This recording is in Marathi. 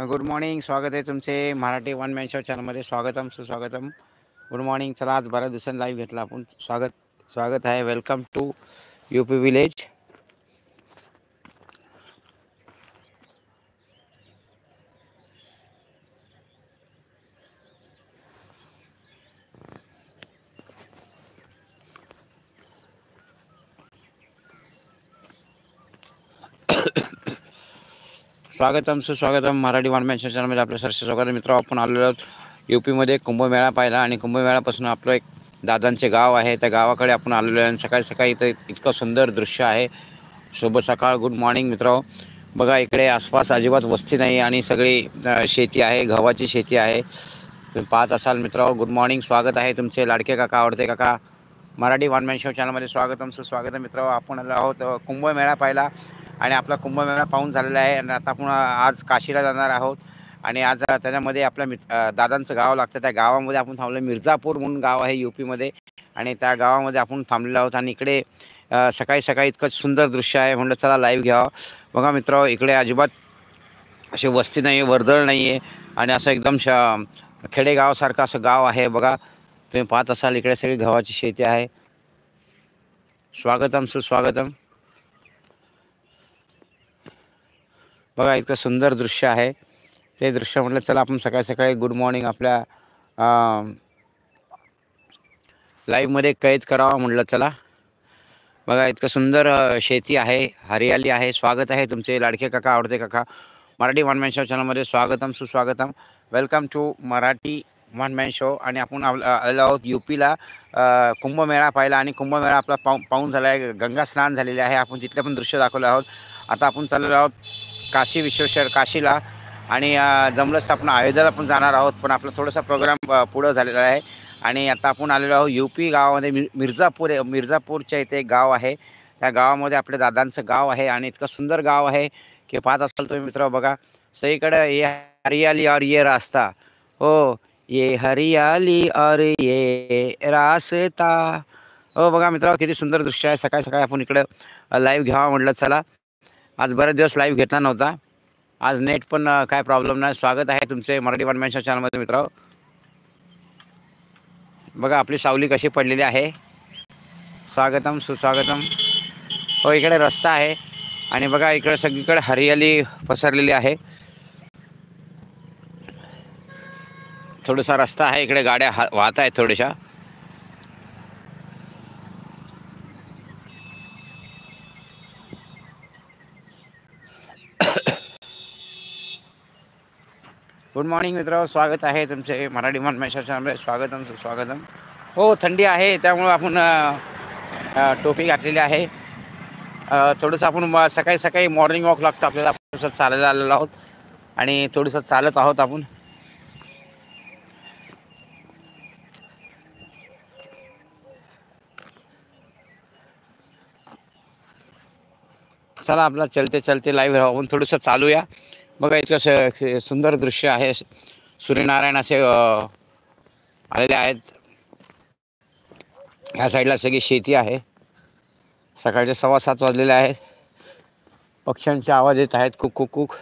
Good morning. स्वागत आहे तुमचे मराठी वन मॅन शो चॅनलमध्ये. स्वागतम सुस्वागतम. Good morning. चला आज बऱ्याच दिवसांनी लाईव्ह घेतला आपण. स्वागत आहे. Welcome to UP village. स्वागतम सुस्वागतम. मराठी वन मॅन शो चॅनलमध्ये आपलं सरसे स्वागत आहे. मित्र, आपण आलेलो आहोत यूपीमध्ये कुंभमेळा पाहिला आणि कुंभमेळ्यापासून आपलं एक दादांचे गाव आहे, त्या गावाकडे आपण आलेलो आहे. आणि सकाळी सकाळी इथं इतकं सुंदर दृश्य आहे. शुभ सकाळ. गुड मॉर्निंग मित्र. बघा, इकडे आसपास अजिबात वस्ती नाही आणि सगळी शेती आहे, गव्हाची शेती आहे. तुम्ही पाहत असाल मित्र. Good morning. स्वागत आहे तुमचे लाडके काका, आवडते काका, मराठी वन मॅन शो चॅनलमध्ये. स्वागतम सुस्वागत मित्र. आपण आलो आहोत कुंभमेळा पाहिला आणि आपला कुंभमेळा पाहून झालेला आहे. आणि आता आपण आज काशीला जाणार आहोत. आणि आज त्याच्यामध्ये आपल्या दादांचं गाव लागतं. त्या गावामध्ये आपण थांबलो. मिर्झापूर म्हणून गाव आहे यूपीमध्ये, आणि त्या गावामध्ये आपण थांबलेलो आहोत. आणि इकडे सकाळी सकाळी इतकं सुंदर दृश्य आहे. म्हटलं चला लाईव्ह घ्यावं. बघा मित्र, इकडे अजिबात अशी वस्ती नाही आहे, वर्दळ नाही आहे, आणि असं एकदम खेडेगावासारखं असं गाव आहे. बघा, तुम्ही पाहत असाल इकडे सगळी गव्हाची शेती आहे. स्वागतम सुस्वागतम. बघा, इतकं सुंदर दृश्य आहे. ते दृश्य म्हटलं चला आपण सकाळी सकाळी गुड मॉर्निंग आपल्या लाईव्हमध्ये कैद करावं म्हटलं चला. बघा, इतकं सुंदर शेती आहे, हरियाली आहे. स्वागत आहे तुमचे लाडके काका, आवडते काका, मराठी वन मॅन शो चॅनलमध्ये. स्वागतम सुस्वागतम. Welcome to Marathi one man show. आणि आपण आलेलो आहोत यूपीला कुंभमेळा पाहिला, आणि कुंभमेळा आपला पाहून झाला आहे. गंगा स्नान झालेले आहे. आपण तिथले पण दृश्य दाखवले आहोत. आता आपण चाललेलो आहोत काशी विश्वेश्वर काशीला, आणि जमलंच आपण अयोध्येला पण जाणार आहोत. पण आपला थोडासा प्रोग्राम पुढं झालेला आहे. आणि आता आपण आलेलो आहोत यूपी गावामध्ये. मिर्झापूरच्या इथे एक गाव आहे. त्या गावामध्ये आपल्या दादांचं गाव आहे, आणि इतकं सुंदर गाव आहे की पाहत असाल तुम्ही मित्र. बघा, सगळीकडे ये हरियाली और ये रास्ता, हो ये हरियाली और ये रास्ता. हो बघा मित्र, किती सुंदर दृश्य आहे. सकाळी सकाळी आपण इकडं लाईव्ह घ्यावा म्हटलं चला. आज बरेच दिवस लाईव्ह घेतला नव्हता. आज नेट पण काय प्रॉब्लेम नाही. स्वागत आहे तुमचे मराठी वन मॅन शो चॅनलमध्ये मित्र. बघा, आपली सावली कशी पडलेली आहे. स्वागतम सुस्वागतम. हो, इकडे रस्ता आहे, आणि बघा इकडे सगळीकडे हरियाली पसरलेली आहे. थोडासा रस्ता आहे, इकडे गाड्या वाहत आहेत थोड्याशा. गुड मॉर्निंग मित्र. स्वागत आहे तुमचे मराठी वन मॅन शो चॅनलमध्ये. स्वागतम सुस्वागतम. हो, थंडी आहे, त्यामुळे आपण टोपी घातलेली आहे. थोडंसं आपण सकाळी सकाळी मॉर्निंग वॉक लागतो आपल्याला. थोडंसं चालायला आलेलो आहोत, आणि थोडंसं चालत आहोत आपण. चला आपला चलते चलते लाईव्ह राहून थोडंसं चालूया. बघा, इतकं सुंदर दृश्य आहे. सूर्यनारायण असे आलेले आहेत. ह्या साईडला सगळी शेती आहे. सकाळचे 7:15 वाजलेले आहेत. पक्ष्यांचे आवाज येत आहेत, कुक कुक कुक.